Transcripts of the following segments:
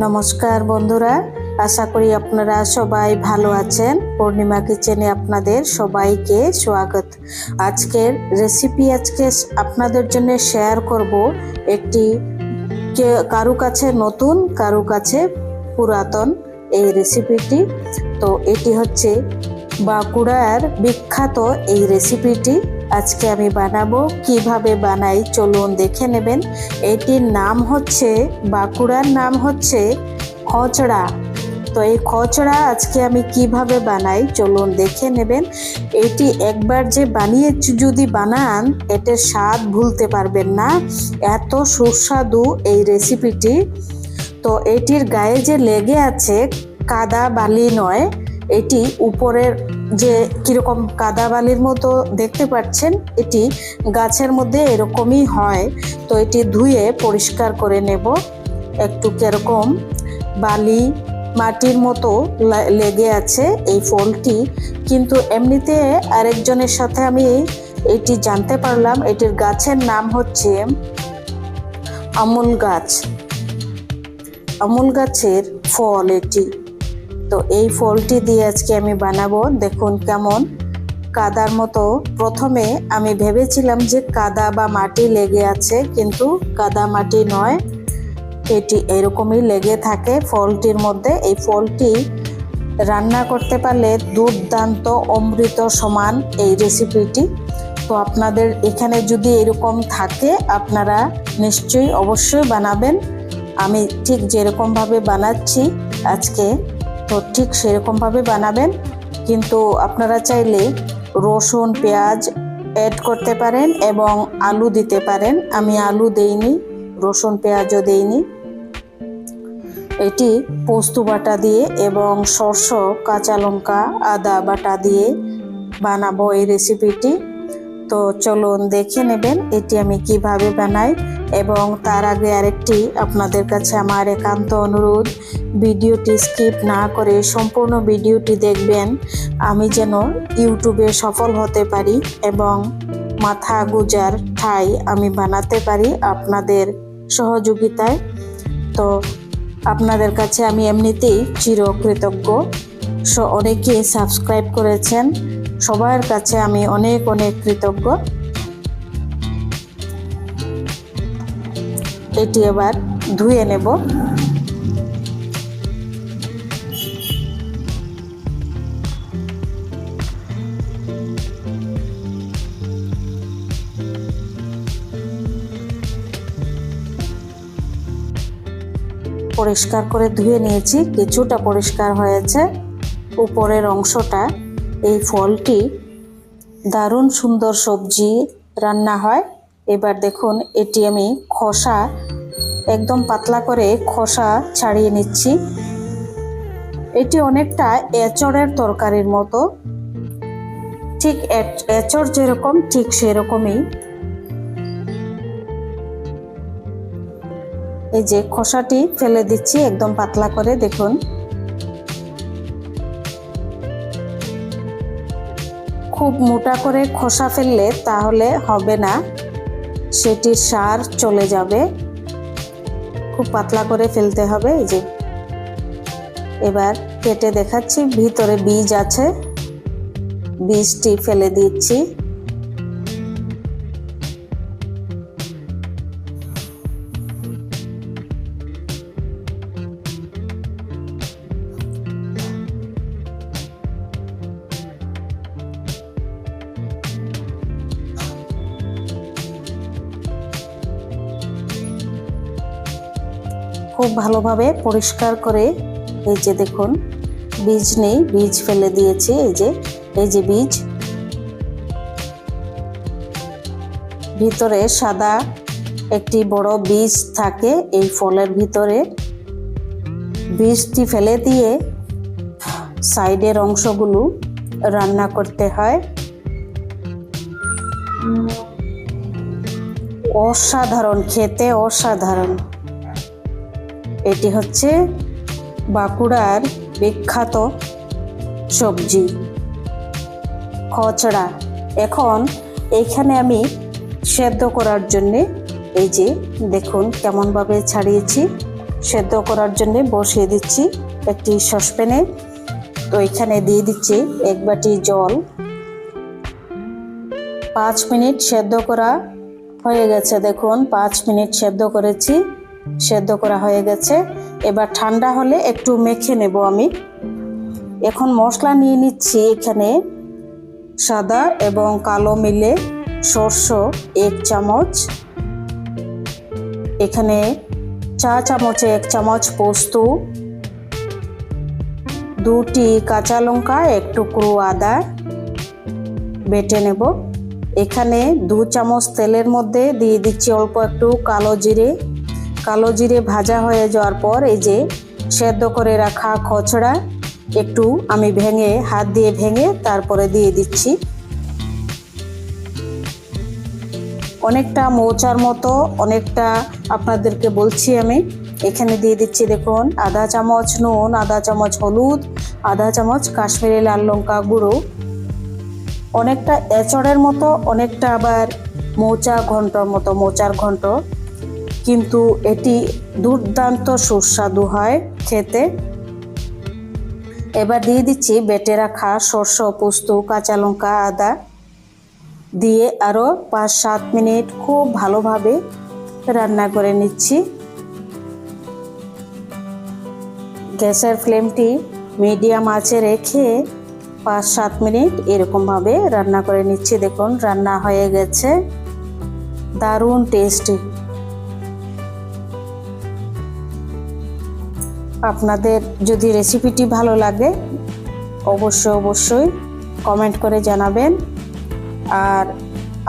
নমস্কার বন্ধুরা, আশা করি আপনারা সবাই ভালো আছেন। পূর্ণিমা কিচেনে আপনাদের সবাইকে স্বাগত। আজকের রেসিপি আপনাদের জন্য শেয়ার করব একটি কারো কাছে নতুন, কারো কাছে পুরাতন এই রেসিপিটি। তো এটি হচ্ছে বাঁকুড়ার বিখ্যাত এই রেসিপিটি আজকে আমি বানাবো। কিভাবে বানাই চলুন দেখে নেবেন। এটির নাম হচ্ছে, বাঁকুড়ার নাম হচ্ছে খচড়া। তো এই খচড়া আজকে আমি কিভাবে বানাই চলুন দেখে নেবেন। এটি একবার যে বানিয়ে যদি বানান, এটার স্বাদ ভুলতে পারবেন না, এত সুস্বাদু এই রেসিপিটি। তো এটির গায়ে যে লেগে আছে কাদা বালি নয়, এটি উপরের যে কিরকম কাদা বালির মতো দেখতে পাচ্ছেন, এটি গাছের মধ্যে এরকমই হয়। তো এটি ধুয়ে পরিষ্কার করে নেব। একটু কিরকম বালি মাটির মতো লেগে আছে এই ফলটি, কিন্তু এমনিতে আরেকজনের সাথে আমি এটি জানতে পারলাম, এটির গাছের নাম হচ্ছে আমুল গাছ। আমুল গাছের ফল এটি। তো এই ফলটি দিয়ে আজকে আমি বানাবো। দেখুন কেমন কাদার মতো। প্রথমে আমি ভেবেছিলাম যে কাদা বা মাটি লেগে আছে, কিন্তু কাদা মাটি নয়, এটি এরকমই লেগে থাকে ফলটির মধ্যে। এই ফলটি রান্না করতে পারলে দুর্দান্ত, অমৃত সমান এই রেসিপিটি। তো আপনাদের এখানে যদি এরকম থাকে, আপনারা নিশ্চয়ই অবশ্যই বানাবেন। আমি ঠিক যেরকমভাবে বানাচ্ছি আজকে, তো ঠিক সেরকমভাবে বানাবেন। কিন্তু আপনারা চাইলে রসুন পেঁয়াজ অ্যাড করতে পারেন এবং আলু দিতে পারেন। আমি আলু দেইনি, রসুন পেঁয়াজও দেইনি। এটি পোস্ত বাটা দিয়ে এবং সরষ, কাঁচা লঙ্কা, আদা বাটা দিয়ে বানাবো এই রেসিপিটি। তো চলুন দেখে নেবেন এটি আমি কিভাবে বানাই। এবং তার আগে আরেকটি আপনাদের কাছে আমার একান্ত অনুরোধ, ভিডিওটি স্কিপ না করে সম্পূর্ণ ভিডিওটি দেখবেন, আমি যেন ইউটিউবে সফল হতে পারি এবং মাথা গুজার ঠাই আমি বানাতে পারি আপনাদের সহযোগিতায়। তো আপনাদের কাছে আমি এমনিতেই চিরকৃতজ্ঞ। অনেকে সাবস্ক্রাইব করেছেন, সবার কাছে আমি অনেক অনেক কৃতজ্ঞ। এটি এবার ধুয়ে নেব। পরিষ্কার করে ধুয়ে নিয়েছি, কিছুটা পরিষ্কার হয়েছে উপরের অংশটা। এই ফলটি দারুণ সুন্দর সবজি রান্না হয়। এবার দেখুন এটি আমি খোসা একদম পাতলা করে খোসা ছাড়িয়ে নিচ্ছি। এটি অনেকটা এঁচড়ের তরকারির মতো, ঠিক এঁচড় যেরকম ঠিক সেরকমই। এই যে খোসাটি ফেলে দিচ্ছি একদম পাতলা করে। দেখুন খুব মোটা করে খোসা ফেললে তাহলে হবে না, সেটির সার চলে যাবে। খুব পাতলা করে ফেলতে হবে। এই যে এবার কেটে দেখাচ্ছি, ভিতরে বীজ আছে, বীজটি ফেলে দিচ্ছি। খুব ভালোভাবে পরিষ্কার করে, এই যে দেখুন বীজ নেই, বীজ ফেলে দিয়েছি। এই যে বীজ, ভিতরে সাদা একটি বড় বীজ থাকে এই ফলের ভিতরে। বীজটি ফেলে দিয়ে সাইডের অংশগুলো রান্না করতে হয়। অসাধারণ খেতে, অসাধারণ। এটি হচ্ছে বাঁকুড়ার বিখ্যাত সবজি খচড়া। এখন এইখানে আমি সেদ্ধ করার জন্যে, এই যে দেখুন কেমনভাবে ছাড়িয়েছি, সেদ্ধ করার জন্য বসিয়ে দিচ্ছি একটি সসপ্যানে। তো এখানে দিয়ে দিচ্ছি 1 বাটি জল। 5 মিনিট সেদ্ধ করা হয়ে গেছে। দেখুন 5 মিনিট সেদ্ধ করেছি, সেদ্ধ করা হয়ে গেছে। এবার ঠান্ডা হলে একটু মেখে নেব আমি। এখন মশলা নিয়ে নিচ্ছি। এখানে সাদা এবং কালো মিলে সরষে 1 চামচ, এখানে চা চামচে 1 চামচ পোস্ত, 2টি কাঁচা লঙ্কা, 1 টুকরো আদা বেটে নেব। এখানে 2 চামচ তেলের মধ্যে দিয়ে দিচ্ছি অল্প একটু কালো জিরে। কালো জিরে ভাজা হয়ে যাওয়ার পর এই যে সেদ্ধ করে রাখা খচড়া একটু আমি হাত দিয়ে ভেঙে তারপরে দিয়ে দিচ্ছি। অনেকটা মৌচার মতো, অনেকটা আপনাদেরকে বলছি আমি। এখানে দিয়ে দিচ্ছি দেখুন আধা চামচ নুন, আধা চামচ হলুদ, আধা চামচ কাশ্মীরি লাল লঙ্কা গুঁড়ো। অনেকটা এঁচড়ের মতো, অনেকটা আবার মৌচার ঘন্ট, কিন্তু এটি দুর্দান্ত সুস্বাদু হয় খেতে। এবার দিয়ে দিচ্ছি বেটে রাখা সরষে, পোস্ত, কাঁচা লঙ্কা, আদা দিয়ে আরও 5-7 মিনিট খুব ভালোভাবে রান্না করে নিচ্ছি। গ্যাসের ফ্লেমটি মিডিয়াম আঁচে রেখে 5-7 মিনিট এরকমভাবে রান্না করে নিচ্ছি। দেখুন রান্না হয়ে গেছে, দারুণ টেস্টি। আপনাদের যদি রেসিপিটি ভালো লাগে অবশ্যই কমেন্ট করে জানাবেন। আর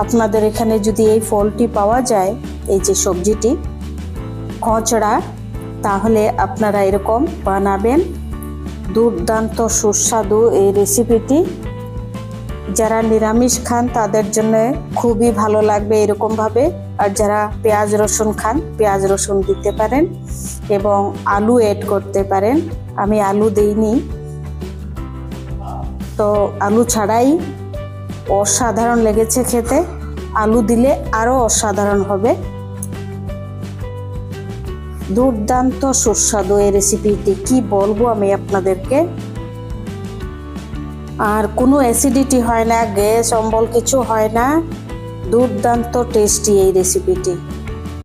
আপনাদের এখানে যদি এই ফলটি পাওয়া যায়, এই যে সবজিটি খচড়া, তাহলে আপনারা এরকম বানাবেন। দুর্দান্ত সুস্বাদু এই রেসিপিটি। যারা নিরামিষ খান তাদের জন্য খুবই ভালো লাগবে এরকমভাবে। আর যারা পেঁয়াজ রসুন খান, পেঁয়াজ রসুন দিতে পারেন এবং আলু অ্যাড করতে পারেন। আমি আলু দিইনি, তো আলু ছাড়াই অসাধারণ লেগেছে খেতে। আলু দিলে আরও অসাধারণ হবে। দুর্দান্ত সুস্বাদু এই রেসিপিটি, কি বলবো আমি আপনাদেরকে। আর কোনো অ্যাসিডিটি হয় না, গ্যাস অম্বল কিছু হয় না। দুর্দান্ত টেস্টি এই রেসিপিটি।